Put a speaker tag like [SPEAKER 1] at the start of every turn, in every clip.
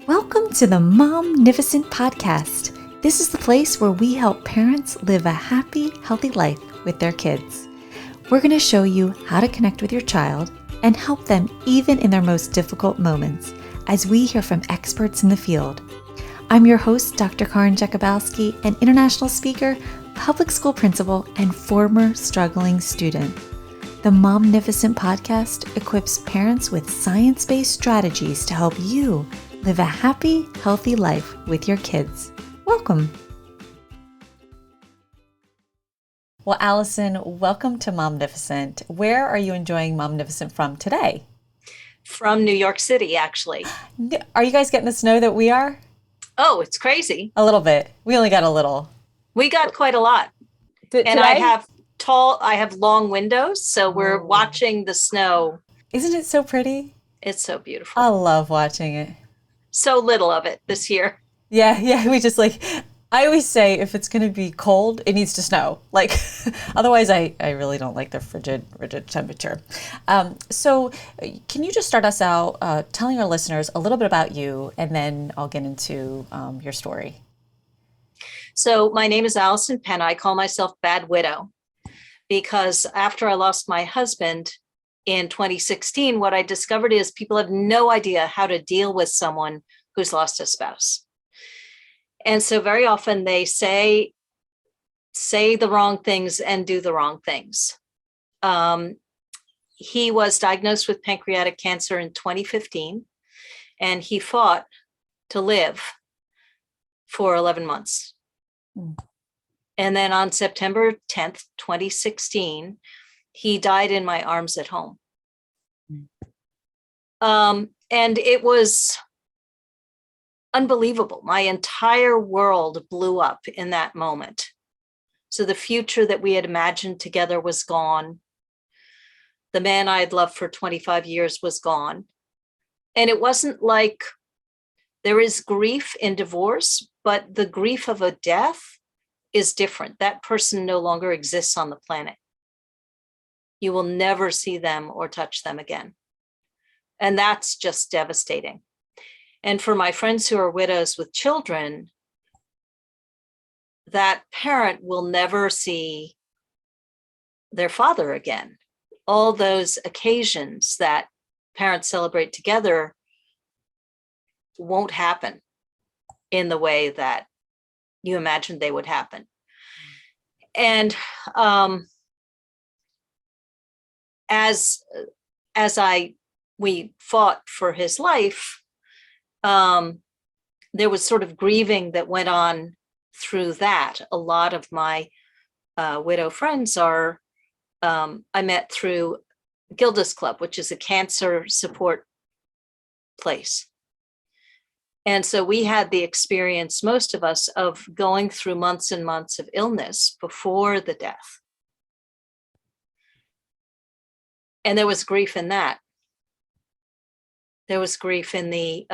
[SPEAKER 1] Welcome to the Momnificent Podcast. This is the place where we help parents live a happy, healthy life with their kids. We're going to show you how to connect with your child and help them even in their most difficult moments as we hear from experts in the field. I'm your host, Dr. Karin Jakubowski, an international speaker, public school principal, and former struggling student. The Momnificent Podcast equips parents with science-based strategies to help you live a happy, healthy life with your kids. Welcome. Well, Allison, welcome to Momnificent. Where are you enjoying Momnificent from today?
[SPEAKER 2] From New York City, actually.
[SPEAKER 1] Are you guys getting the snow that we are?
[SPEAKER 2] Oh, it's crazy.
[SPEAKER 1] A little bit. We only got a little.
[SPEAKER 2] We got quite a lot.
[SPEAKER 1] And
[SPEAKER 2] I have long windows, so we're watching the snow.
[SPEAKER 1] Isn't it so pretty?
[SPEAKER 2] It's so beautiful.
[SPEAKER 1] I love watching it.
[SPEAKER 2] So little of it this year.
[SPEAKER 1] Yeah. We just I always say if it's going to be cold, it needs to snow. Otherwise, I really don't like the rigid temperature. So can you just start us out telling our listeners a little bit about you, and then I'll get into your story.
[SPEAKER 2] So my name is Allison Penn. I call myself Bad Widow because after I lost my husband in 2016, what I discovered is people have no idea how to deal with someone who's lost a spouse. And so very often they say the wrong things and do the wrong things. He was diagnosed with pancreatic cancer in 2015, and he fought to live for 11 months. And then on September 10th, 2016, he died in my arms at home. And it was unbelievable. My entire world blew up in that moment. So the future that we had imagined together was gone. The man I had loved for 25 years was gone. And it wasn't like there is grief in divorce, but the grief of a death is different. That person no longer exists on the planet. You will never see them or touch them again. And that's just devastating. And for my friends who are widows with children, that parent will never see their father again. All those occasions that parents celebrate together won't happen in the way that you imagined they would happen. And as we fought for his life, there was sort of grieving that went on through that. A lot of my widow friends I met through Gilda's Club, which is a cancer support place. And so we had the experience, most of us, of going through months and months of illness before the death. And there was grief in that. There was grief in the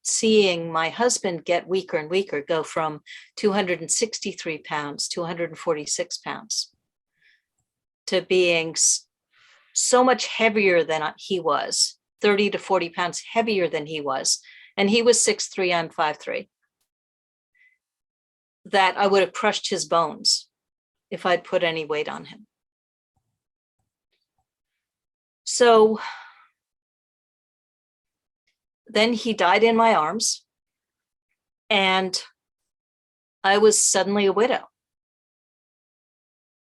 [SPEAKER 2] seeing my husband get weaker and weaker, go from 263 pounds to 146 pounds, to being so much heavier than he was, 30 to 40 pounds heavier than he was. And he was 6'3", I'm 5'3". That I would have crushed his bones if I'd put any weight on him. So then he died in my arms, and I was suddenly a widow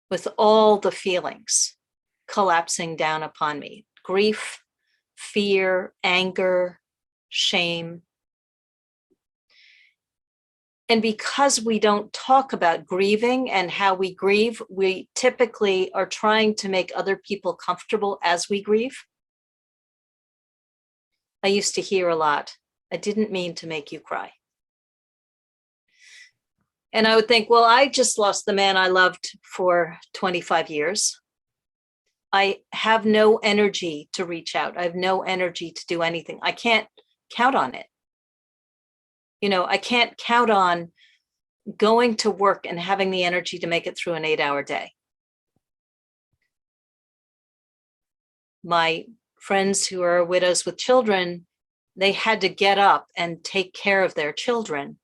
[SPEAKER 2] with all the feelings collapsing down upon me: grief, fear, anger, shame. And because we don't talk about grieving and how we grieve, we typically are trying to make other people comfortable as we grieve. I used to hear a lot, "I didn't mean to make you cry." And I would think, well, I just lost the man I loved for 25 years. I have no energy to reach out. I have no energy to do anything. I can't count on it. I can't count on going to work and having the energy to make it through an 8-hour day. My friends who are widows with children, they had to get up and take care of their children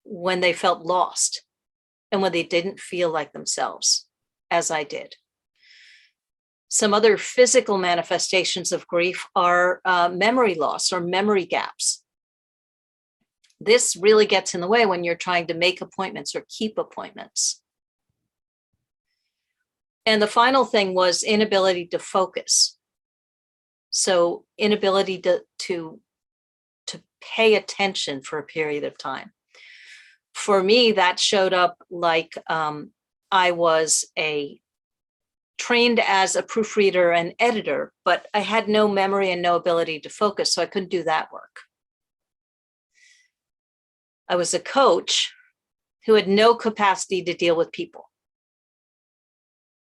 [SPEAKER 2] when they felt lost and when they didn't feel like themselves, as I did. Some other physical manifestations of grief are memory loss or memory gaps. This really gets in the way when you're trying to make appointments or keep appointments. And the final thing was inability to focus. So inability to pay attention for a period of time. For me, that showed up like I was trained as a proofreader and editor, but I had no memory and no ability to focus, so I couldn't do that work. I was a coach who had no capacity to deal with people.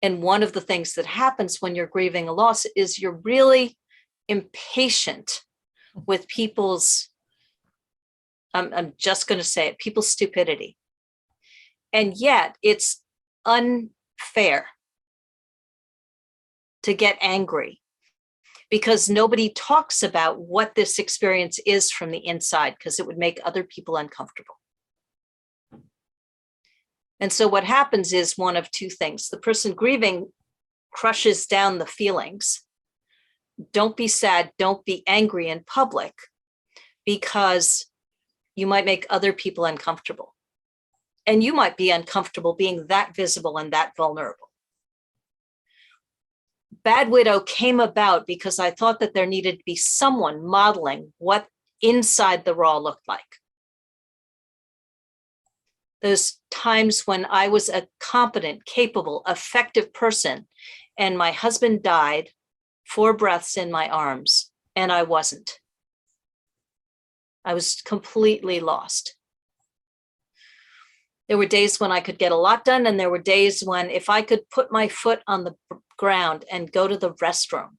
[SPEAKER 2] And one of the things that happens when you're grieving a loss is you're really impatient with people's, I'm just going to say it, people's stupidity. And yet it's unfair to get angry because nobody talks about what this experience is from the inside, because it would make other people uncomfortable. And so what happens is one of two things. The person grieving crushes down the feelings. Don't be sad, don't be angry in public, because you might make other people uncomfortable. And you might be uncomfortable being that visible and that vulnerable. Bad Widow came about because I thought that there needed to be someone modeling what inside the raw looked like. Those times when I was a competent, capable, effective person, and my husband died 4 breaths in my arms, and I wasn't. I was completely lost. There were days when I could get a lot done, and there were days when if I could put my foot on the ground and go to the restroom,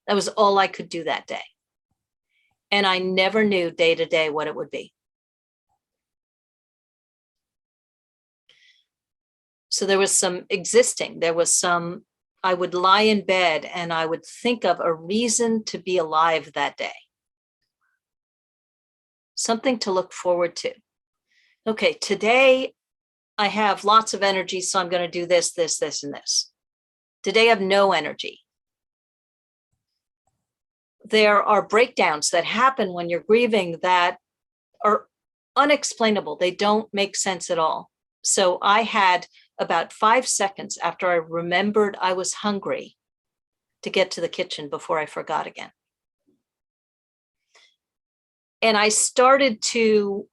[SPEAKER 2] that was all I could do that day. And I never knew day to day what it would be. So there was some existing, I would lie in bed and I would think of a reason to be alive that day. Something to look forward to. Okay, today I have lots of energy, so I'm going to do this, this, this, and this. Today I have no energy. There are breakdowns that happen when you're grieving that are unexplainable. They don't make sense at all. So I had about 5 seconds after I remembered I was hungry to get to the kitchen before I forgot again. And I started to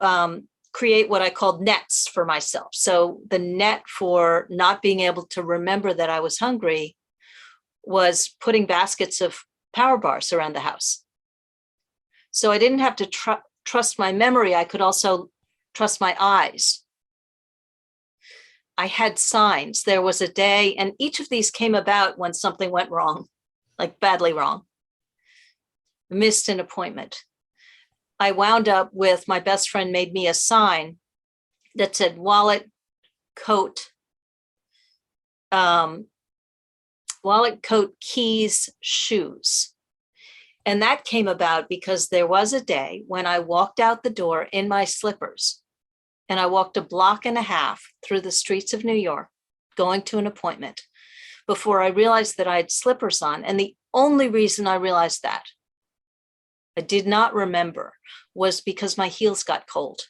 [SPEAKER 2] create what I called nets for myself. So the net for not being able to remember that I was hungry was putting baskets of Power Bars around the house. So I didn't have to trust my memory. I could also trust my eyes. I had signs. There was a day, and each of these came about when something went wrong, like badly wrong. Missed an appointment. I wound up with my best friend made me a sign that said wallet, coat, keys, shoes. And that came about because there was a day when I walked out the door in my slippers, and I walked 1.5 blocks through the streets of New York, going to an appointment, before I realized that I had slippers on. And the only reason I realized that, I did not remember, was because my heels got cold.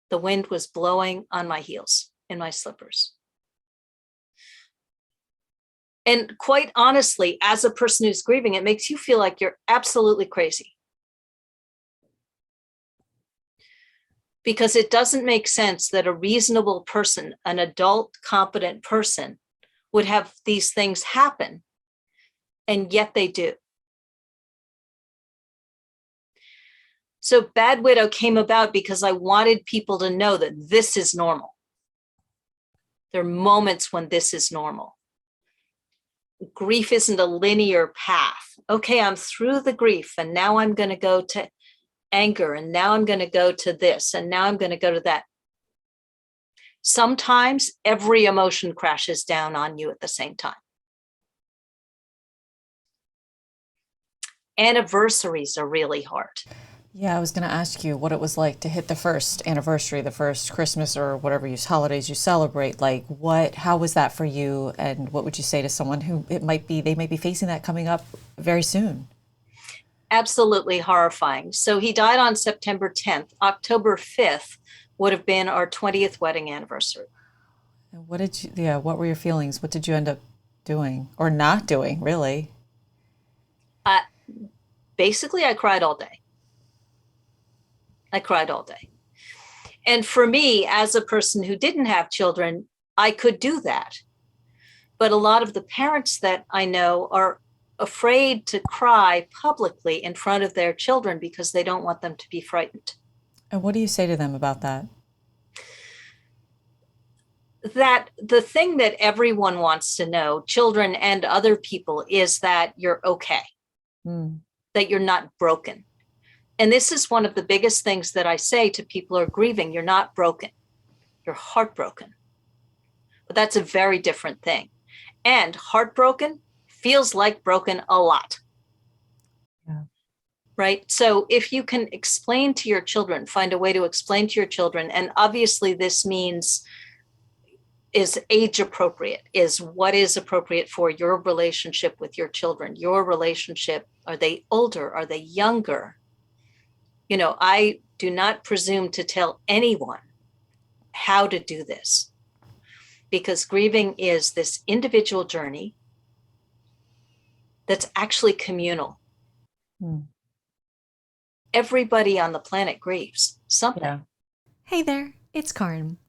[SPEAKER 2] The wind was blowing on my heels in my slippers. And quite honestly, as a person who's grieving, it makes you feel like you're absolutely crazy. Because it doesn't make sense that a reasonable person, an adult, competent person, would have these things happen, and yet they do. So Bad Widow came about because I wanted people to know that this is normal. There are moments when this is normal. Grief isn't a linear path. Okay, I'm through the grief, and now I'm going to go to anger, and now I'm going to go to this, and now I'm going to go to that. Sometimes every emotion crashes down on you at the same time. Anniversaries are really hard.
[SPEAKER 3] Yeah, I was going to ask you what it was like to hit the first anniversary, the first Christmas or whatever holidays you celebrate. Like how was that for you? And what would you say to someone who they might be facing that coming up very soon?
[SPEAKER 2] Absolutely horrifying. So he died on September 10th. October 5th would have been our 20th wedding anniversary.
[SPEAKER 3] And what were your feelings? What did you end up doing or not doing, really?
[SPEAKER 2] Uh, Basically, I cried all day. I cried all day. And for me, as a person who didn't have children, I could do that. But a lot of the parents that I know are afraid to cry publicly in front of their children because they don't want them to be frightened.
[SPEAKER 3] And what do you say to them about that?
[SPEAKER 2] That the thing that everyone wants to know, children and other people, is that you're okay, that you're not broken. And this is one of the biggest things that I say to people who are grieving. You're not broken. You're heartbroken. But that's a very different thing. And heartbroken feels like broken a lot.
[SPEAKER 3] Yeah.
[SPEAKER 2] Right? So if you can explain to your children, find a way to explain to your children, and obviously this means is age appropriate, is what is appropriate for your relationship with your children, your relationship. Are they older? Are they younger? I do not presume to tell anyone how to do this, because grieving is this individual journey that's actually communal. Everybody on the planet grieves something.
[SPEAKER 3] Yeah.
[SPEAKER 1] Hey there, it's Karin.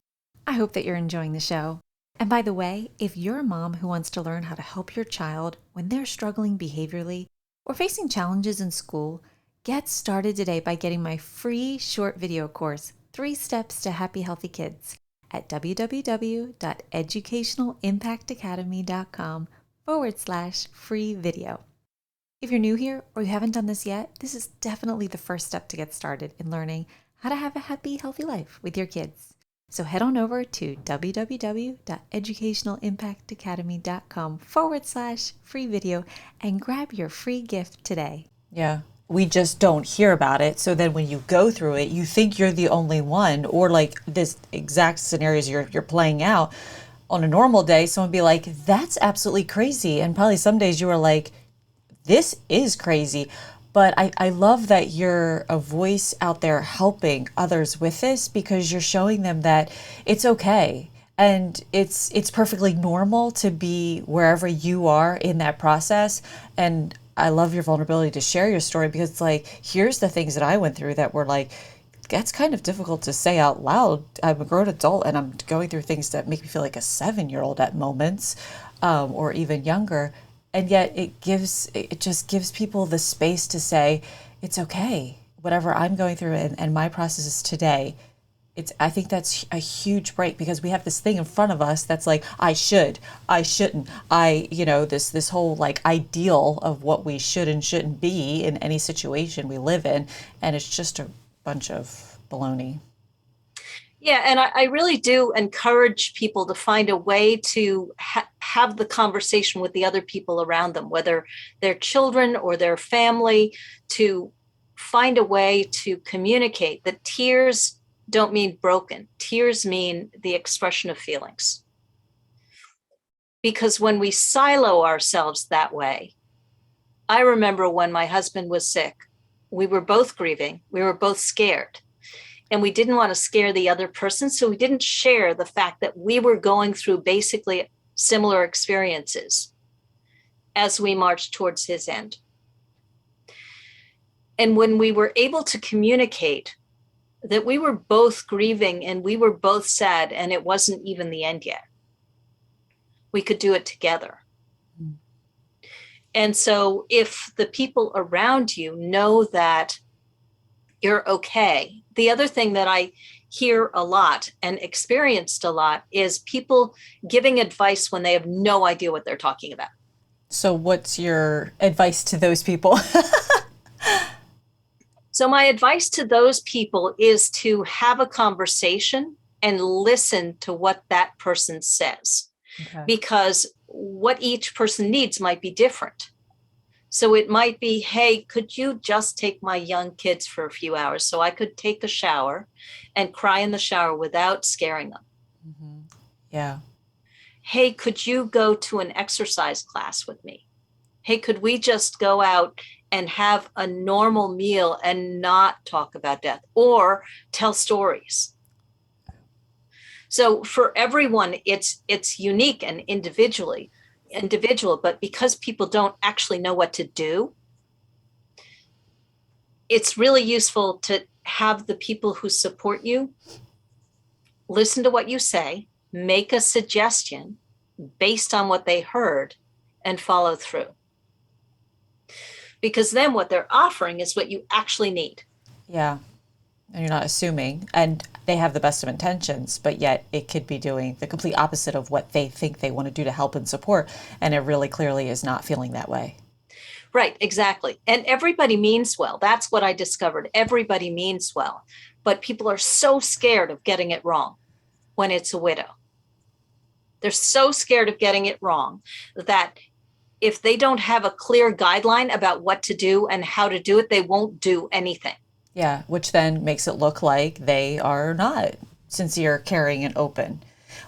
[SPEAKER 1] I hope that you're enjoying the show. And by the way, if you're a mom who wants to learn how to help your child when they're struggling behaviorally or facing challenges in school, get started today by getting my free short video course, 3 Steps to Happy Healthy Kids, at www.educationalimpactacademy.com/free video. If you're new here or you haven't done this yet, this is definitely the first step to get started in learning how to have a happy, healthy life with your kids. So head on over to www.educationalimpactacademy.com/free video and grab your free gift today.
[SPEAKER 3] Yeah. We just don't hear about it. So then when you go through it, you think you're the only one, or like this exact scenarios you're playing out on a normal day, someone be like, that's absolutely crazy. And probably some days you were like, this is crazy. But I love that you're a voice out there helping others with this, because you're showing them that it's okay. And it's perfectly normal to be wherever you are in that process. And I love your vulnerability to share your story, because it's like, here's the things that I went through that were like, that's kind of difficult to say out loud. I'm a grown adult and I'm going through things that make me feel like a 7-year-old at moments, or even younger. And yet it just gives people the space to say, it's okay, whatever I'm going through and my processes today. I think that's a huge break, because we have this thing in front of us that's like, I shouldn't, this whole like ideal of what we should and shouldn't be in any situation we live in. And it's just a bunch of baloney.
[SPEAKER 2] Yeah, and I really do encourage people to find a way to have the conversation with the other people around them, whether they're children or their family, to find a way to communicate that tears don't mean broken. Tears mean the expression of feelings. Because when we silo ourselves that way, I remember when my husband was sick, we were both grieving, we were both scared, and we didn't want to scare the other person. So we didn't share the fact that we were going through basically similar experiences as we marched towards his end. And when we were able to communicate that we were both grieving and we were both sad, and it wasn't even the end yet, we could do it together. And so if the people around you know that you're okay, the other thing that I hear a lot and experienced a lot is people giving advice when they have no idea what they're talking about.
[SPEAKER 3] So what's your advice to those people?
[SPEAKER 2] So my advice to those people is to have a conversation and listen to what that person says, because what each person needs might be different. So it might be, hey, could you just take my young kids for a few hours so I could take a shower and cry in the shower without scaring them?
[SPEAKER 3] Mm-hmm. Yeah.
[SPEAKER 2] Hey, could you go to an exercise class with me? Hey, could we just go out and have a normal meal and not talk about death or tell stories? So for everyone, it's unique and individual, but because people don't actually know what to do, it's really useful to have the people who support you listen to what you say, make a suggestion based on what they heard, and follow through. Because then what they're offering is what you actually need.
[SPEAKER 3] Yeah. And you're not assuming, and they have the best of intentions, but yet it could be doing the complete opposite of what they think they want to do to help and support. And it really clearly is not feeling that way.
[SPEAKER 2] Right, exactly. And everybody means well. That's what I discovered. Everybody means well. But people are so scared of getting it wrong when it's a widow. They're so scared of getting it wrong that if they don't have a clear guideline about what to do and how to do it, they won't do anything.
[SPEAKER 3] Yeah, which then makes it look like they are not sincere, caring, and open.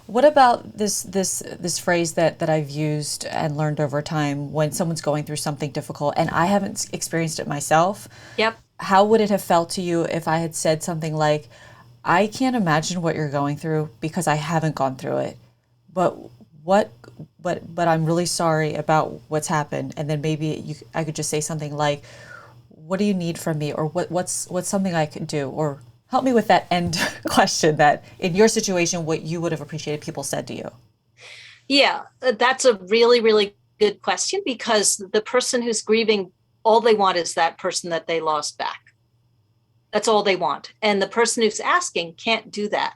[SPEAKER 3] What about this phrase that I've used and learned over time when someone's going through something difficult and I haven't experienced it myself?
[SPEAKER 2] Yep.
[SPEAKER 3] How would it have felt to you if I had said something like, I can't imagine what you're going through because I haven't gone through it. But but I'm really sorry about what's happened. And then maybe I could just say something like, what do you need from me? Or what's something I could do? Or help me with that end question that in your situation, what you would have appreciated people said to you.
[SPEAKER 2] Yeah, that's a really, really good question, because the person who's grieving, all they want is that person that they lost back. That's all they want. And the person who's asking can't do that.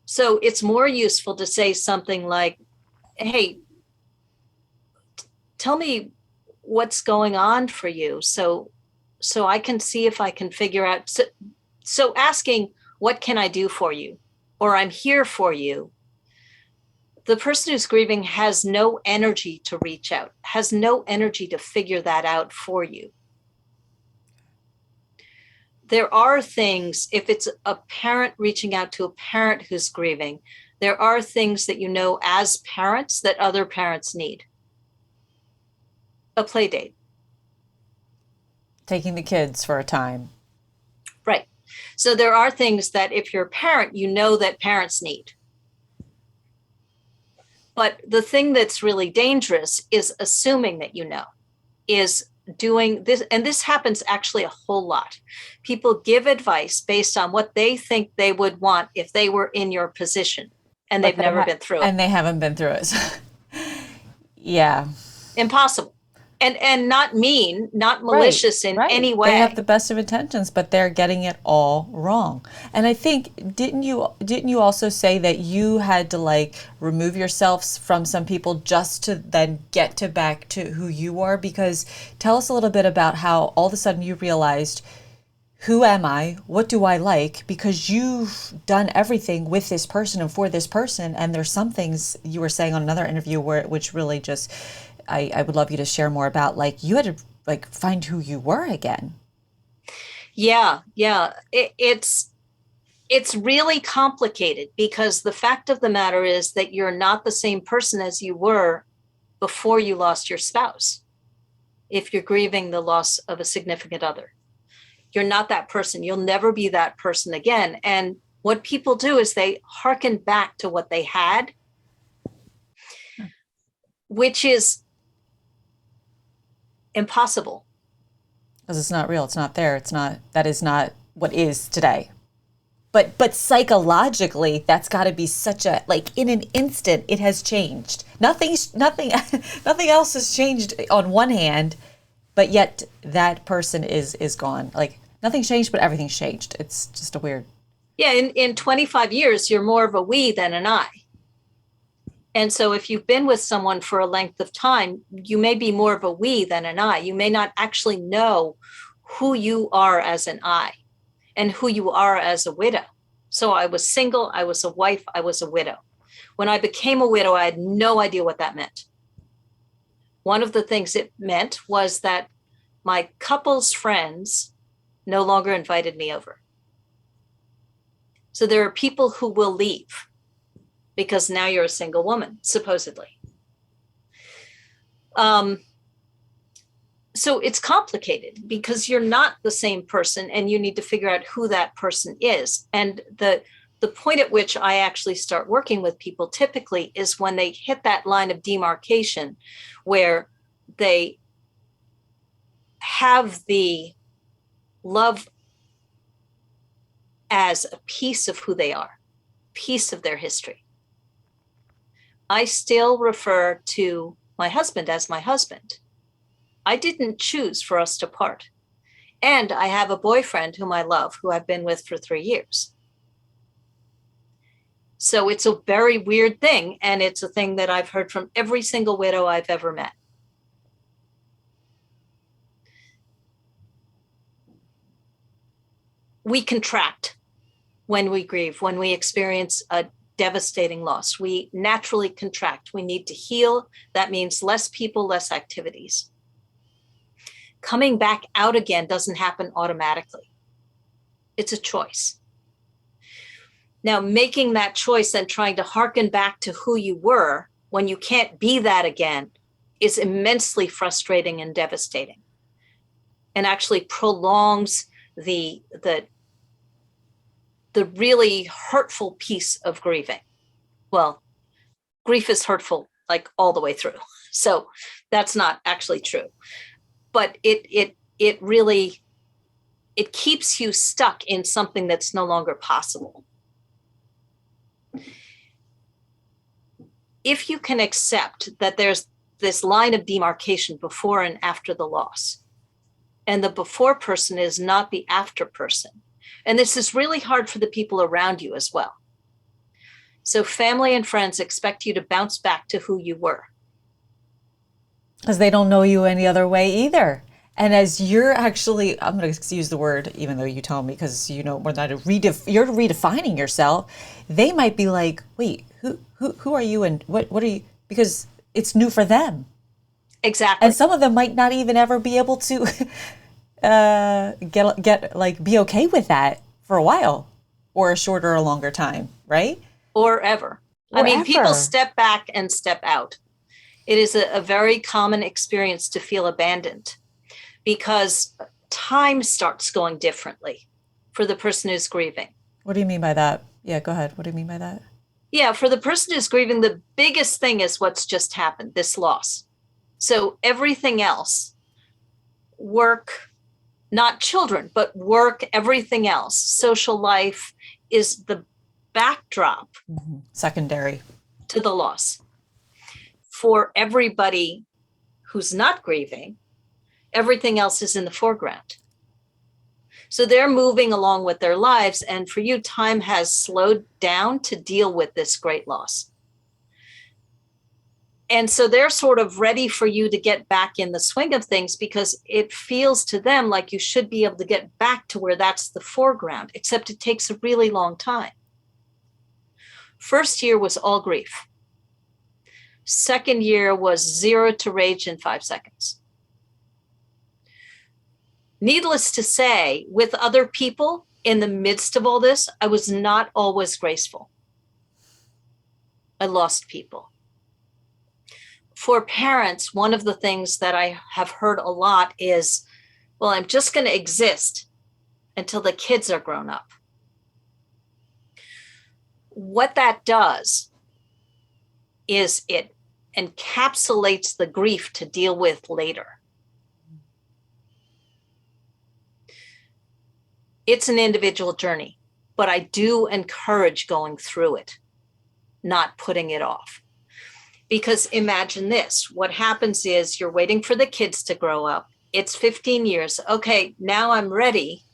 [SPEAKER 2] So it's more useful to say something like, hey, tell me what's going on for you, so I can see if I can figure out. So asking, what can I do for you? Or I'm here for you. The person who's grieving has no energy to reach out, has no energy to figure that out for you. There are things, if it's a parent reaching out to a parent who's grieving, there are things that you know as parents that other parents need. A play date.
[SPEAKER 3] Taking the kids for a time.
[SPEAKER 2] Right. So there are things that if you're a parent, you know that parents need. But the thing that's really dangerous is assuming that you know, is doing this. And this happens actually a whole lot. People give advice based on what they think they would want if they were in your position, and they've never been through it.
[SPEAKER 3] And they haven't been through it. Yeah.
[SPEAKER 2] Impossible. And not mean, not malicious in any way.
[SPEAKER 3] They have the best of intentions, but they're getting it all wrong. And I think, didn't you also say that you had to like remove yourself from some people just to then get to back to who you are? Because tell us a little bit about how all of a sudden you realized, who am I? What do I like? Because you've done everything with this person and for this person. And there's some things you were saying on another interview which really just, I would love you to share more about, like, you had to like find who you were again.
[SPEAKER 2] Yeah. It's really complicated, because the fact of the matter is that you're not the same person as you were before you lost your spouse. If you're grieving the loss of a significant other, you're not that person. You'll never be that person again. And what people do is they hearken back to what they had, which is impossible.
[SPEAKER 3] Because it's not real. It's not there. That is not what is today. But psychologically, that's got to be such a, like, in an instant, it has changed. Nothing else has changed on one hand, but yet that person is gone. Like, nothing's changed, but everything's changed. It's just a weird.
[SPEAKER 2] Yeah, in 25 years, you're more of a we than an I. And so if you've been with someone for a length of time, you may be more of a we than an I. You may not actually know who you are as an I and who you are as a widow. So I was single, I was a wife, I was a widow. When I became a widow, I had no idea what that meant. One of the things it meant was that my couple's friends no longer invited me over. So there are people who will leave because now you're a single woman, supposedly. So it's complicated because you're not the same person and you need to figure out who that person is. And the point at which I actually start working with people typically is when they hit that line of demarcation where they have the love as a piece of who they are, piece of their history. I still refer to my husband as my husband. I didn't choose for us to part. And I have a boyfriend whom I love, who I've been with for 3 years. So it's a very weird thing. And it's a thing that I've heard from every single widow I've ever met. We contract when we grieve, when we experience a devastating loss. We naturally contract. We need to heal. That means less people, less activities. Coming back out again doesn't happen automatically. It's a choice. Now, making that choice and trying to hearken back to who you were when you can't be that again is immensely frustrating and devastating, and actually prolongs the really hurtful piece of grieving. Well, grief is hurtful like all the way through. So that's not actually true. But it really keeps you stuck in something that's no longer possible. If you can accept that there's this line of demarcation before and after the loss, and the before person is not the after person, and this is really hard for the people around you as well. So family and friends expect you to bounce back to who you were.
[SPEAKER 3] Because they don't know you any other way either. And as you're actually, I'm going to use the word, even though you tell me, because you know more than you're redefining yourself. They might be like, wait, who are you and what are you? Because it's new for them.
[SPEAKER 2] Exactly.
[SPEAKER 3] And some of them might not even ever be able to get like be okay with that for a while, or a shorter or longer time, right?
[SPEAKER 2] Or ever. I mean, people step back and step out. It is a very common experience to feel abandoned because time starts going differently for the person who's grieving.
[SPEAKER 3] What do you mean by that? Yeah, go ahead. What do you mean by that?
[SPEAKER 2] Yeah, for the person who's grieving, the biggest thing is what's just happened, this loss. So everything else, work, not children, but work, everything else, social life is the backdrop.
[SPEAKER 3] Mm-hmm. Secondary
[SPEAKER 2] to the loss. For everybody who's not grieving, everything else is in the foreground. So they're moving along with their lives. And for you, time has slowed down to deal with this great loss. And so they're sort of ready for you to get back in the swing of things because it feels to them like you should be able to get back to where that's the foreground, except it takes a really long time. First year was all grief. Second year was 0 to rage in 5 seconds. Needless to say, with other people in the midst of all this, I was not always graceful. I lost people. For parents, one of the things that I have heard a lot is, well, I'm just going to exist until the kids are grown up. What that does is it encapsulates the grief to deal with later. It's an individual journey, but I do encourage going through it, not putting it off. Because imagine this, what happens is you're waiting for the kids to grow up. It's 15 years. Okay, now I'm ready.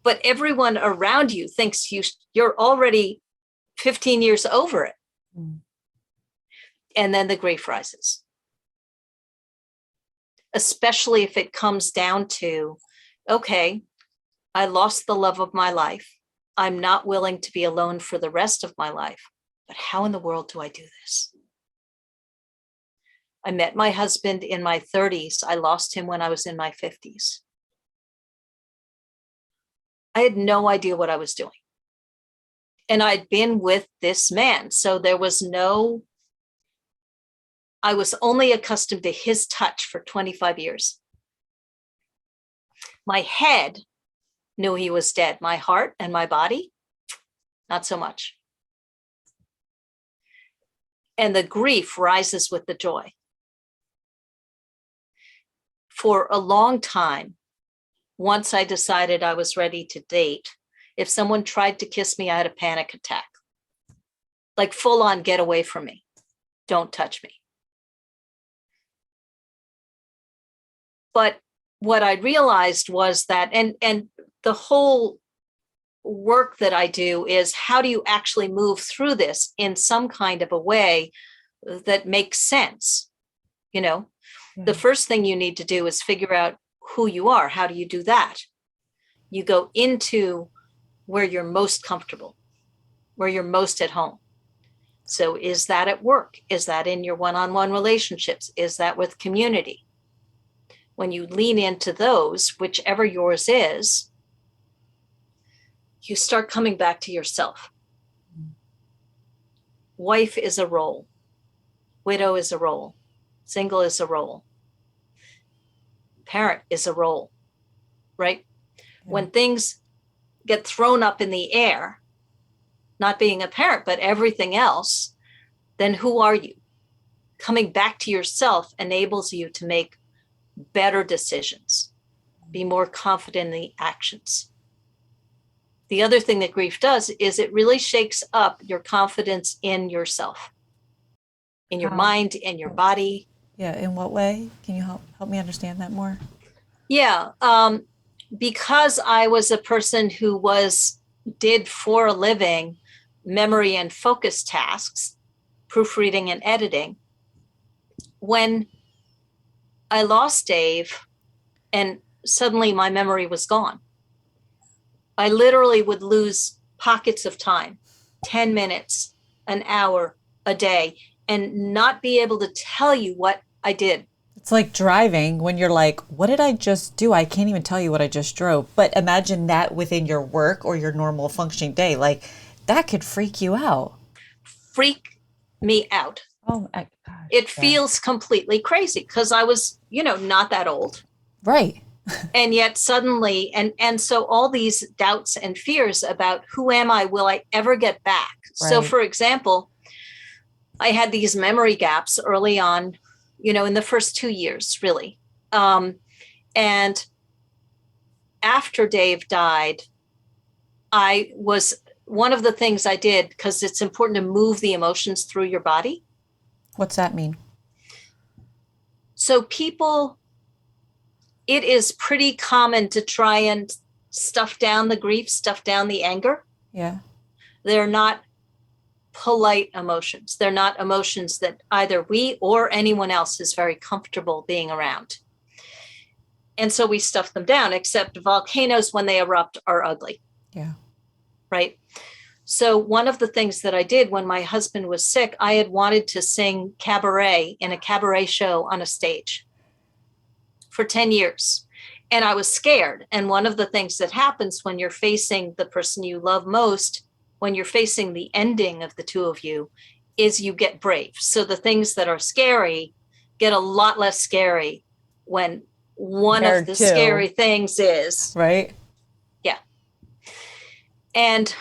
[SPEAKER 2] But everyone around you thinks you're already 15 years over it. Mm. And then the grief rises. Especially if it comes down to, okay, I lost the love of my life. I'm not willing to be alone for the rest of my life. But how in the world do I do this? I met my husband in my 30s. I lost him when I was in my 50s. I had no idea what I was doing. And I'd been with this man. So I was only accustomed to his touch for 25 years. My head knew he was dead. My heart and my body, not so much. And the grief rises with the joy. For a long time, once I decided I was ready to date, if someone tried to kiss me, I had a panic attack. Like full on, get away from me. Don't touch me. But what I realized was that, and the whole work that I do is how do you actually move through this in some kind of a way that makes sense? You know, the first thing you need to do is figure out who you are. How do you do that? You go into where you're most comfortable, where you're most at home. So is that at work? Is that in your one-on-one relationships? Is that with community? When you lean into those, whichever yours is, you start coming back to yourself. Wife is a role. Widow is a role. Single is a role. Parent is a role, right? Yeah. When things get thrown up in the air, not being a parent, but everything else, then who are you? Coming back to yourself enables you to make better decisions, be more confident in the actions. The other thing that grief does is it really shakes up your confidence in yourself, in your mind, in your body.
[SPEAKER 3] Yeah, in what way? Can you help me understand that more?
[SPEAKER 2] Yeah, because I was a person who did for a living memory and focus tasks, proofreading and editing. When I lost Dave and suddenly my memory was gone, I literally would lose pockets of time, 10 minutes, an hour, a day, and not be able to tell you what I did.
[SPEAKER 3] It's like driving when you're like, what did I just do? I can't even tell you what I just drove. But imagine that within your work or your normal functioning day. Like that could freak you out.
[SPEAKER 2] Freak me out.
[SPEAKER 3] Oh my gosh.
[SPEAKER 2] It feels completely crazy because I was, not that old.
[SPEAKER 3] Right.
[SPEAKER 2] And yet suddenly, and so all these doubts and fears about who am I? Will I ever get back? Right. So for example, I had these memory gaps early on, in the first 2 years, really. And after Dave died, one of the things I did, because it's important to move the emotions through your body.
[SPEAKER 3] What's that mean?
[SPEAKER 2] So it is pretty common to try and stuff down the grief, stuff down the anger.
[SPEAKER 3] Yeah.
[SPEAKER 2] They're not polite emotions. They're not emotions that either we or anyone else is very comfortable being around. And so we stuff them down, except volcanoes, when they erupt, are ugly.
[SPEAKER 3] Yeah.
[SPEAKER 2] Right. So one of the things that I did when my husband was sick, I had wanted to sing cabaret in a cabaret show on a stage for 10 years. And I was scared. And one of the things that happens when you're facing the person you love most, when you're facing the ending of the two of you, is you get brave. So the things that are scary get a lot less scary when one of the scary things is.
[SPEAKER 3] Right.
[SPEAKER 2] Yeah. And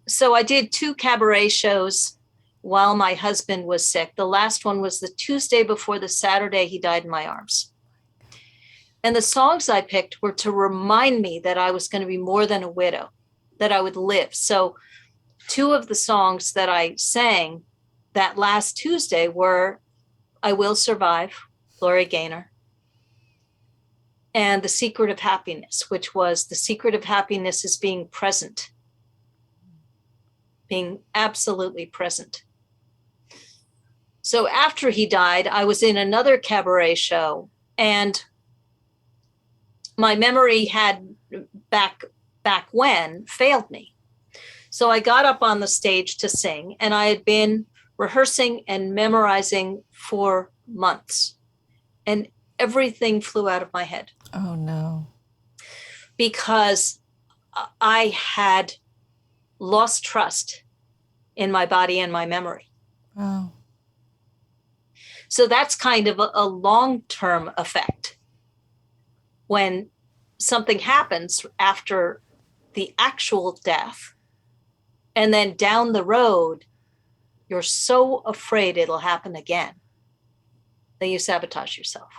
[SPEAKER 2] so I did 2 cabaret shows while my husband was sick. The last one was the Tuesday before the Saturday he died in my arms. And the songs I picked were to remind me that I was going to be more than a widow, that I would live. So 2 of the songs that I sang that last Tuesday were I Will Survive, Gloria Gaynor, and The Secret of Happiness, which was the secret of happiness is being present, being absolutely present. So after he died, I was in another cabaret show, and my memory had back when failed me. So I got up on the stage to sing, and I had been rehearsing and memorizing for months, and everything flew out of my head
[SPEAKER 3] Oh no.
[SPEAKER 2] because I had lost trust in my body and my memory.
[SPEAKER 3] Wow.
[SPEAKER 2] So that's kind of a long-term effect. When something happens after the actual death, and then down the road, you're so afraid it'll happen again that you sabotage yourself.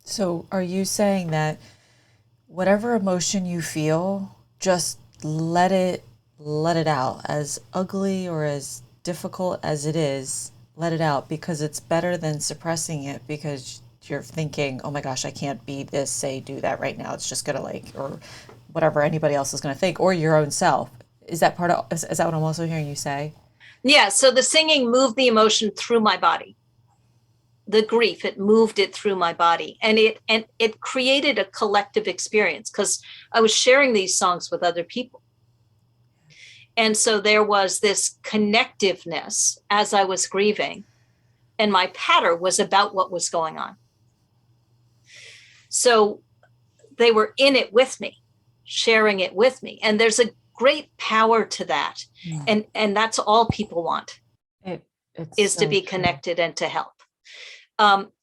[SPEAKER 3] So are you saying that whatever emotion you feel, just let it out, as ugly or as difficult as it is, let it out, because it's better than suppressing it because you're thinking, oh my gosh, I can't be this, say, do that right now. It's just gonna like, or whatever anybody else is gonna think, or your own self. Is that part of, is that what I'm also hearing you say?
[SPEAKER 2] Yeah, so the singing moved the emotion through my body. The grief, it moved it through my body, and it created a collective experience because I was sharing these songs with other people. And so there was this connectiveness as I was grieving, and my patter was about what was going on. So they were in it with me, sharing it with me. And there's a great power to that. And that's all people want,
[SPEAKER 3] It's
[SPEAKER 2] is to
[SPEAKER 3] so
[SPEAKER 2] be
[SPEAKER 3] true.
[SPEAKER 2] connected and to help.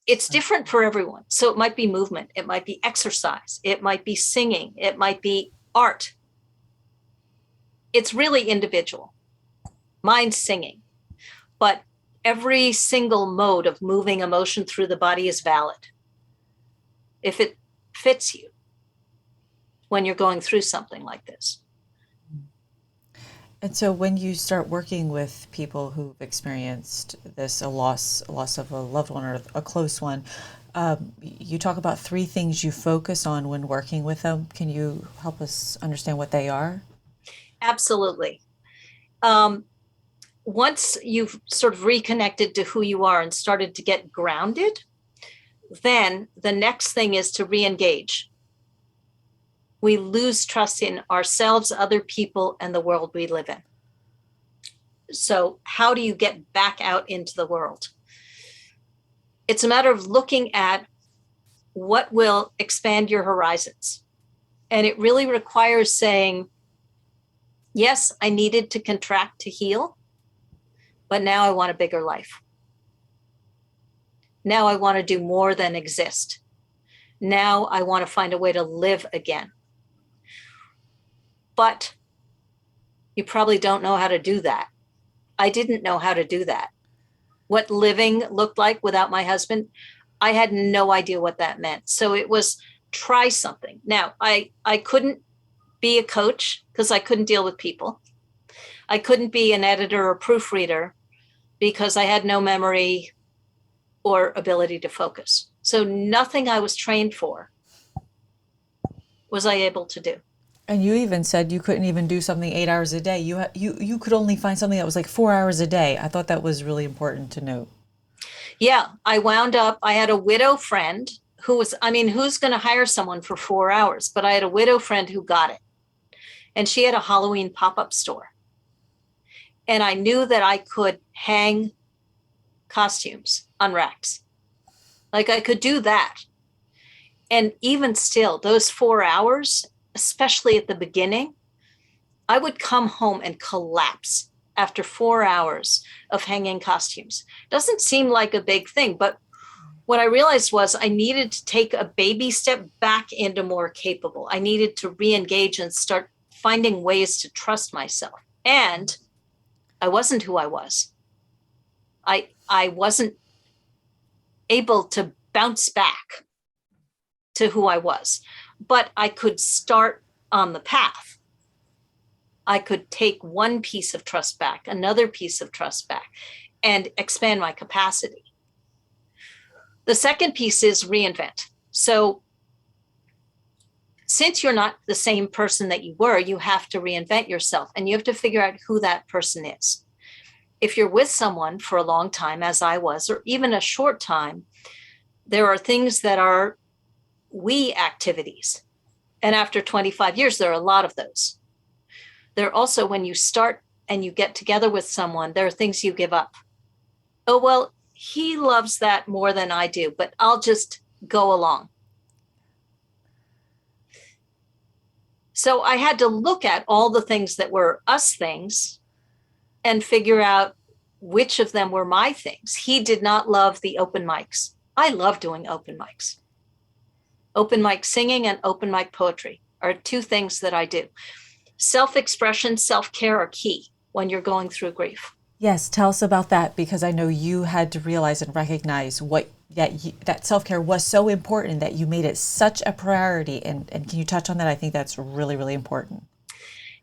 [SPEAKER 2] It's different for everyone. So it might be movement, it might be exercise, it might be singing, it might be art. It's really individual. Mine's singing, but every single mode of moving emotion through the body is valid if it fits you when you're going through something like this.
[SPEAKER 3] And so when you start working with people who've experienced this, a loss of a loved one or a close one, you talk about three things you focus on when working with them. Can you help us understand what they are?
[SPEAKER 2] Absolutely. Once you've sort of reconnected to who you are and started to get grounded, then the next thing is to re-engage. We lose trust in ourselves, other people, and the world we live in. So how do you get back out into the world? It's a matter of looking at what will expand your horizons. And it really requires saying, yes, I needed to contract to heal, but now I want a bigger life. Now I want to do more than exist. Now I want to find a way to live again. But you probably don't know how to do that. I didn't know how to do that. What living looked like without my husband, I had no idea what that meant. So it was try something. Now, I couldn't be a coach because I couldn't deal with people. I couldn't be an editor or proofreader because I had no memory or ability to focus. So nothing I was trained for was I able to do.
[SPEAKER 3] And you even said you couldn't even do something 8 hours a day. You could only find something that was like 4 hours a day. I thought that was really important to note.
[SPEAKER 2] Yeah, I wound up, I had a widow friend who was, I mean, who's going to hire someone for 4 hours? But I had a widow friend who got it. And she had a Halloween pop-up store. And I knew that I could hang costumes on racks. Like I could do that. And even still, those 4 hours, especially at the beginning, I would come home and collapse after 4 hours of hanging costumes. Doesn't seem like a big thing, but what I realized was I needed to take a baby step back into more capable. I needed to re-engage and start finding ways to trust myself. And I wasn't who I was. I wasn't able to bounce back to who I was, but I could start on the path. I could take one piece of trust back, another piece of trust back, and expand my capacity. The second piece is reinvent. So since you're not the same person that you were, you have to reinvent yourself and you have to figure out who that person is. If you're with someone for a long time, as I was, or even a short time, there are things that are we activities. And after 25 years, there are a lot of those. There are also, when you start and you get together with someone, there are things you give up. Oh, well, he loves that more than I do, but I'll just go along. So I had to look at all the things that were us things and figure out which of them were my things. He did not love the open mics. I love doing open mics. Open mic singing and open mic poetry are two things that I do. Self-expression, self-care are key when you're going through grief.
[SPEAKER 3] Yes, tell us about that, because I know you had to realize and recognize that self-care was so important that you made it such a priority. And can you touch on that? I think that's really, really important.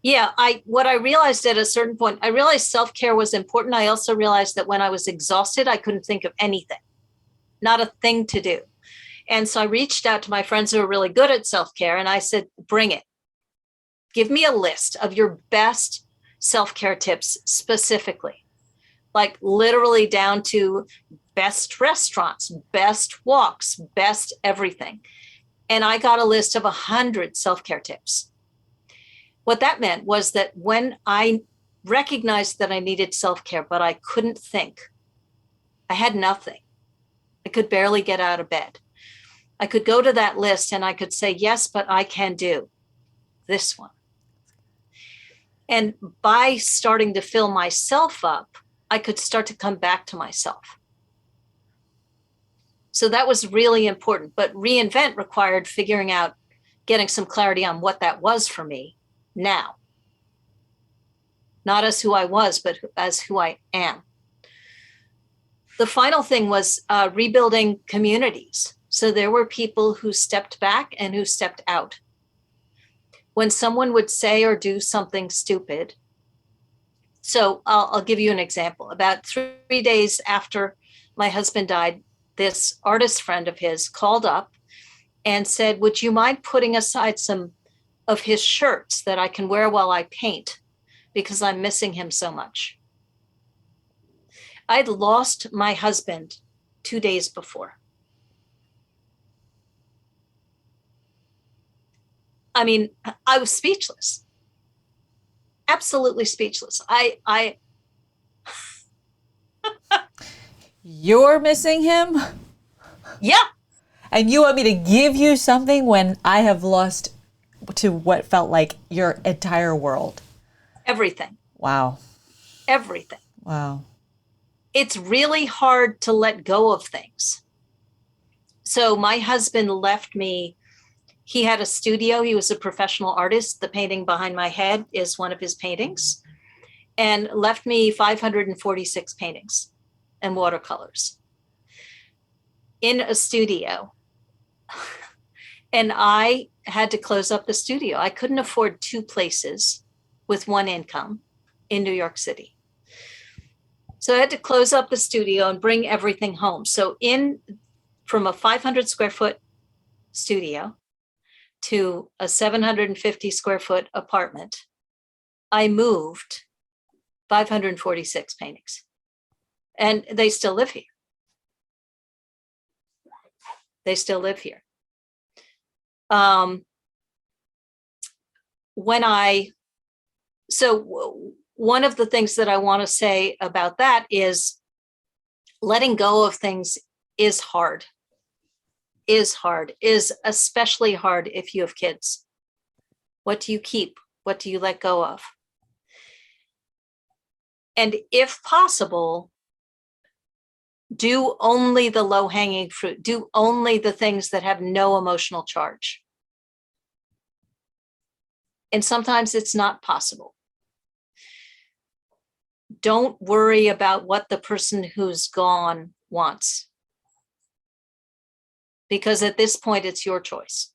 [SPEAKER 2] Yeah, what I realized at a certain point, I realized self-care was important. I also realized that when I was exhausted, I couldn't think of anything, not a thing to do. And so I reached out to my friends who are really good at self-care, and I said, bring it. Give me a list of your best self-care tips specifically, like literally down to best restaurants, best walks, best everything. And I got a list of 100 self-care tips. What that meant was that when I recognized that I needed self-care, but I couldn't think, I had nothing. I could barely get out of bed. I could go to that list and I could say, yes, but I can do this one. And by starting to fill myself up, I could start to come back to myself. So that was really important. But reinvent required figuring out, getting some clarity on what that was for me now. Not as who I was, but as who I am. The final thing was rebuilding communities. So there were people who stepped back and who stepped out. When someone would say or do something stupid. So I'll give you an example. About 3 days after my husband died, this artist friend of his called up and said, would you mind putting aside some of his shirts that I can wear while I paint, because I'm missing him so much. I'd lost my husband 2 days before. I mean, I was speechless, absolutely speechless.
[SPEAKER 3] You're missing him?
[SPEAKER 2] Yeah.
[SPEAKER 3] And you want me to give you something when I have lost to what felt like your entire world?
[SPEAKER 2] Everything.
[SPEAKER 3] Wow.
[SPEAKER 2] Everything.
[SPEAKER 3] Wow.
[SPEAKER 2] It's really hard to let go of things. So my husband left me. He had a studio. He was a professional artist. The painting behind my head is one of his paintings, and left me 546 paintings and watercolors in a studio. And I had to close up the studio. I couldn't afford 2 places with one income in New York City. So I had to close up the studio and bring everything home. So from a 500 square foot studio to a 750 square foot apartment, I moved 546 paintings, and they still live here. They still live here. One of the things that I want to say about that is letting go of things is hard, is especially hard if you have kids. What do you keep? What do you let go of? And if possible, do only the low-hanging fruit. Do only the things that have no emotional charge. And sometimes it's not possible. Don't worry about what the person who's gone wants, because at this point it's your choice.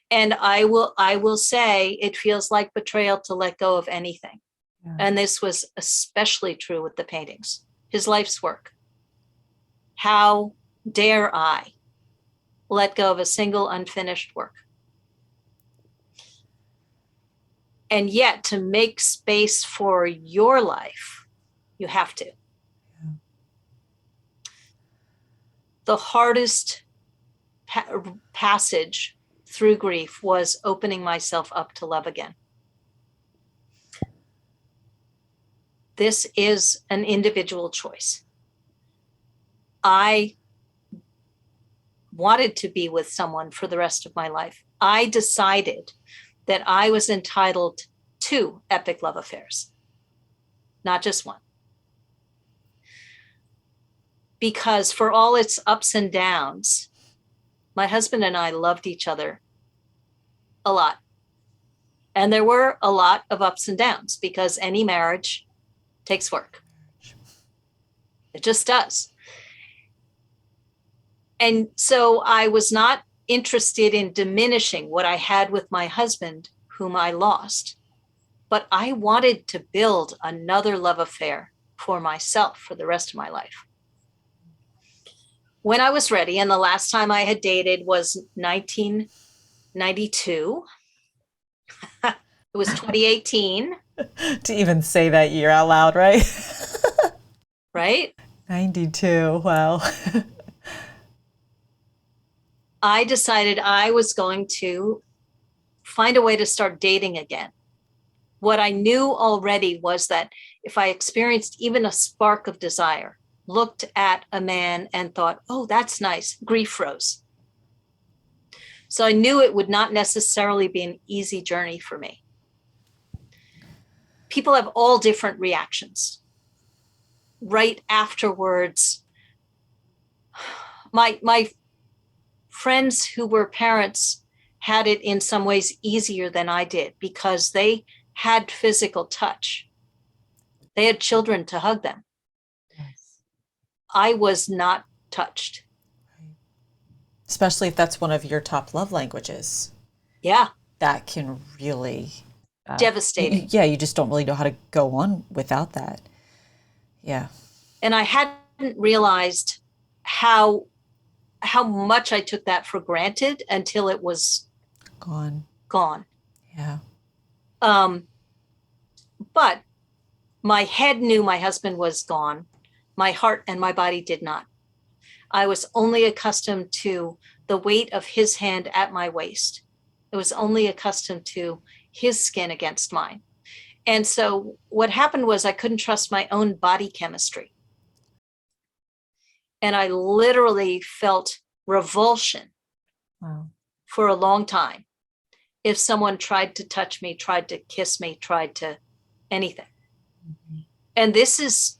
[SPEAKER 2] And I will say it feels like betrayal to let go of anything. Yeah. And this was especially true with the paintings, his life's work. How dare I let go of a single unfinished work? And yet, to make space for your life, you have to. Yeah. The hardest passage through grief was opening myself up to love again. This is an individual choice. I wanted to be with someone for the rest of my life. I decided that I was entitled to epic love affairs, not just one. Because for all its ups and downs, my husband and I loved each other a lot. And there were a lot of ups and downs because any marriage takes work. It just does. And so I was not interested in diminishing what I had with my husband, whom I lost, but I wanted to build another love affair for myself for the rest of my life. When I was ready, and the last time I had dated was 1992. It was 2018.
[SPEAKER 3] To even say that year out loud, right?
[SPEAKER 2] Right?
[SPEAKER 3] 92. Wow.
[SPEAKER 2] I decided I was going to find a way to start dating again. What I knew already was that if I experienced even a spark of desire, looked at a man and thought, oh, that's nice, grief rose. So I knew it would not necessarily be an easy journey for me. People have all different reactions. Right afterwards, my friends who were parents had it in some ways easier than I did because they had physical touch. They had children to hug them.
[SPEAKER 3] Yes.
[SPEAKER 2] I was not touched.
[SPEAKER 3] Especially if that's one of your top love languages.
[SPEAKER 2] Yeah.
[SPEAKER 3] That can really
[SPEAKER 2] Devastating.
[SPEAKER 3] Yeah, you just don't really know how to go on without that. Yeah.
[SPEAKER 2] And I hadn't realized how much I took that for granted until it was
[SPEAKER 3] Gone. Yeah.
[SPEAKER 2] But my head knew my husband was gone. My heart and my body did not. I was only accustomed to the weight of his hand at my waist. I was only accustomed to his skin against mine. And so what happened was I couldn't trust my own body chemistry. And I literally felt revulsion for a long time if someone tried to touch me, tried to kiss me, tried to anything. Mm-hmm. And this is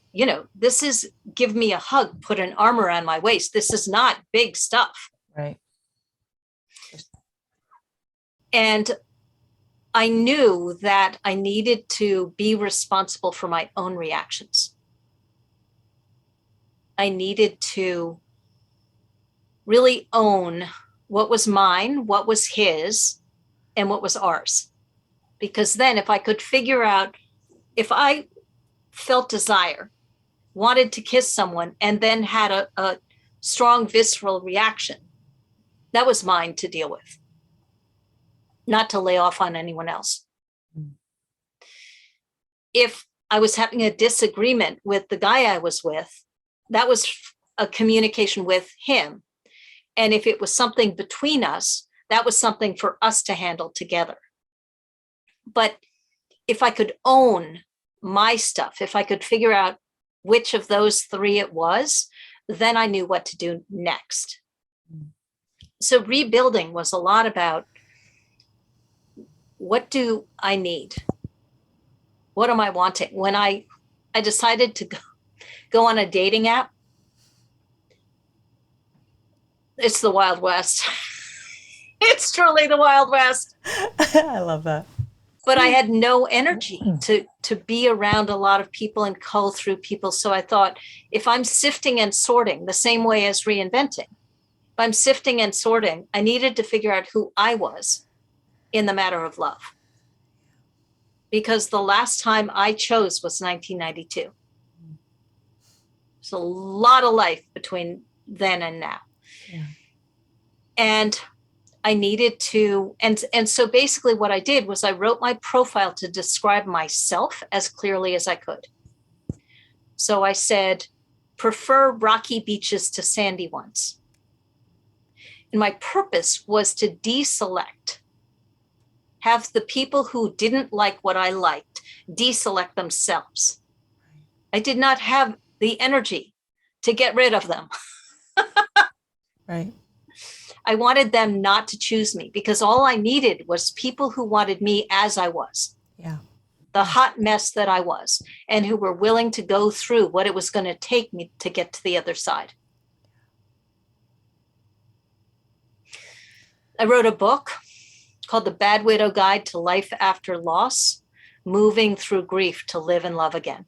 [SPEAKER 2] give me a hug, put an arm around my waist. This is not big stuff.
[SPEAKER 3] Right.
[SPEAKER 2] And I knew that I needed to be responsible for my own reactions. I needed to really own what was mine, what was his, and what was ours. Because then if I could figure out, if I felt desire, wanted to kiss someone, and then had a strong visceral reaction, that was mine to deal with, not to lay off on anyone else. If I was having a disagreement with the guy I was with, that was a communication with him. And if it was something between us, that was something for us to handle together. But if I could own my stuff, if I could figure out which of those three it was, then I knew what to do next. So rebuilding was a lot about, what do I need? What am I wanting? When I decided to go on a dating app, it's the Wild West. It's truly the Wild West.
[SPEAKER 3] I love that.
[SPEAKER 2] But I had no energy to be around a lot of people and cull through people. So I thought, if I'm sifting and sorting the same way as reinventing, if I'm sifting and sorting, I needed to figure out who I was in the matter of love. Because the last time I chose was 1992. There's a lot of life between then and now. Yeah. And I needed to, and so basically what I did was I wrote my profile to describe myself as clearly as I could. So I said, prefer rocky beaches to sandy ones. And my purpose was to deselect, have the people who didn't like what I liked deselect themselves. I did not have the energy to get rid of them.
[SPEAKER 3] Right.
[SPEAKER 2] I wanted them not to choose me because all I needed was people who wanted me as I was.
[SPEAKER 3] Yeah.
[SPEAKER 2] The hot mess that I was, and who were willing to go through what it was going to take me to get to the other side. I wrote a book called The Bad Widow Guide to Life After Loss, Moving Through Grief to Live and Love Again.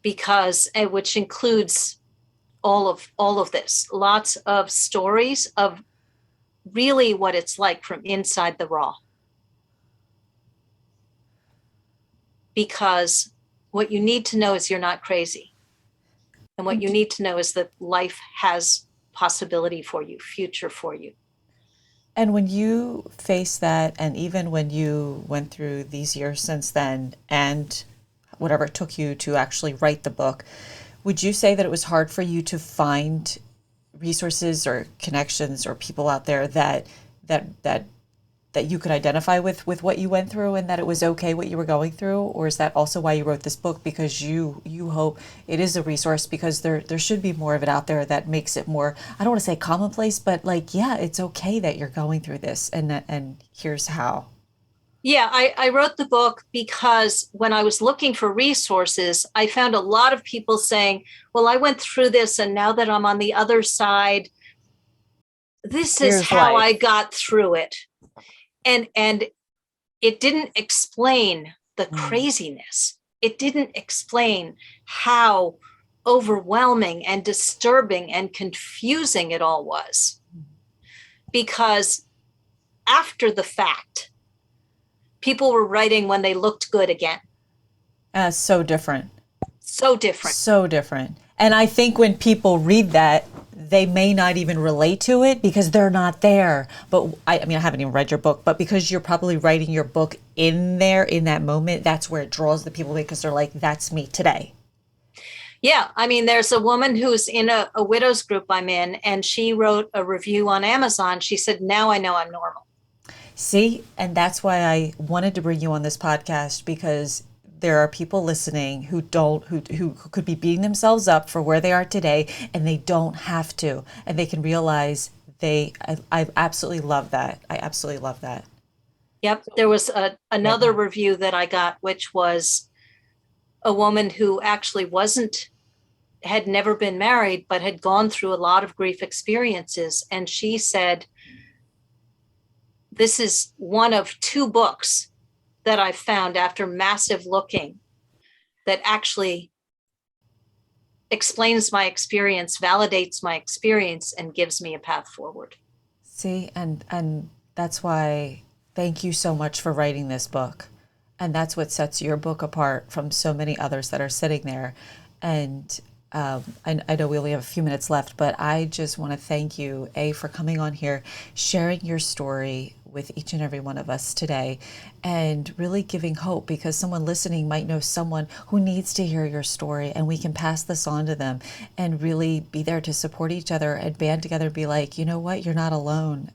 [SPEAKER 2] Which includes all of this, lots of stories of really what it's like from inside the raw. Because what you need to know is you're not crazy. And what you need to know is that life has possibility for you, future for you.
[SPEAKER 3] And when you face that, and even when you went through these years since then, and whatever it took you to actually write the book, would you say that it was hard for you to find resources or connections or people out there that you could identify with what you went through, and that it was okay what you were going through? Or is that also why you wrote this book, because you hope it is a resource, because there should be more of it out there that makes it more, I don't want to say commonplace, but like, yeah, it's okay that you're going through this, and here's how.
[SPEAKER 2] Yeah, I wrote the book because when I was looking for resources, I found a lot of people saying, well, I went through this, and now that I'm on the other side, this is how I got through it. And it didn't explain the craziness. It didn't explain how overwhelming and disturbing and confusing it all was. Because after the fact, people were writing when they looked good again.
[SPEAKER 3] So different.
[SPEAKER 2] So different.
[SPEAKER 3] So different. And I think when people read that, they may not even relate to it because they're not there. But I mean, I haven't even read your book, but because you're probably writing your book in there, in that moment, that's where it draws the people, because they're like, that's me today.
[SPEAKER 2] Yeah. I mean, there's a woman who's in a widows group I'm in, and she wrote a review on Amazon. She said, now I know I'm normal.
[SPEAKER 3] See, and that's why I wanted to bring you on this podcast, because there are people listening who could be beating themselves up for where they are today, and they don't have to, and they can realize I absolutely love that. I absolutely love that.
[SPEAKER 2] Yep. There was another review that I got, which was a woman who actually had never been married, but had gone through a lot of grief experiences. And she said, this is one of 2 books that I found after massive looking that actually explains my experience, validates my experience, and gives me a path forward.
[SPEAKER 3] See, and that's why, thank you so much for writing this book. And that's what sets your book apart from so many others that are sitting there. And I know we only have a few minutes left, but I just want to thank you, for coming on here, sharing your story with each and every one of us today, and really giving hope, because someone listening might know someone who needs to hear your story, and we can pass this on to them and really be there to support each other and band together and be like, you know what, you're not alone.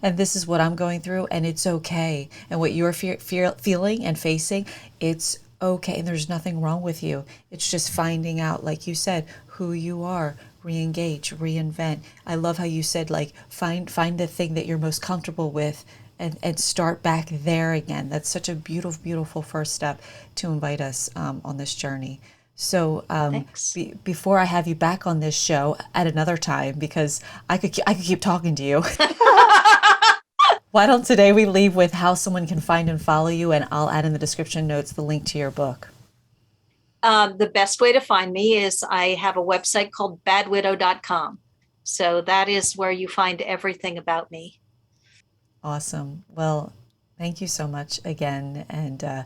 [SPEAKER 3] And this is what I'm going through, and it's okay. And what you're feeling and facing, it's okay. And there's nothing wrong with you. It's just finding out, like you said, who you are, re-engage, reinvent. I love how you said, like, find the thing that you're most comfortable with, and start back there again. That's such a beautiful, beautiful first step to invite us on this journey. So before I have you back on this show at another time, because I could keep talking to you. Why don't today we leave with how someone can find and follow you, and I'll add in the description notes the link to your book.
[SPEAKER 2] The best way to find me is I have a website called badwidow.com. So that is where you find everything about me.
[SPEAKER 3] Awesome. Well, thank you so much again. And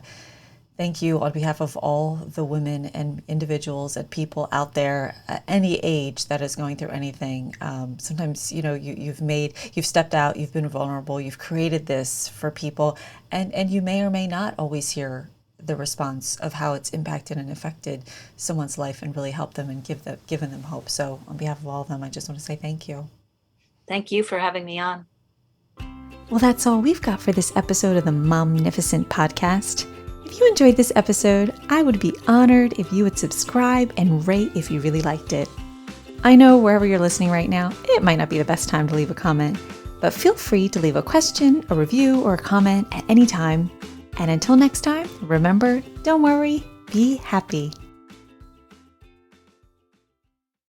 [SPEAKER 3] thank you on behalf of all the women and individuals and people out there, any age, that is going through anything. Sometimes, you've stepped out, you've been vulnerable, you've created this for people, and you may or may not always hear the response of how it's impacted and affected someone's life, and really helped them and given them hope. So on behalf of all of them, I just want to say thank you.
[SPEAKER 2] Thank you for having me on.
[SPEAKER 1] Well, that's all we've got for this episode of the Momnificent podcast. If you enjoyed this episode, I would be honored if you would subscribe and rate if you really liked it. I know wherever you're listening right now, it might not be the best time to leave a comment, but feel free to leave a question, a review, or a comment at any time. And until next time, remember, don't worry, be happy.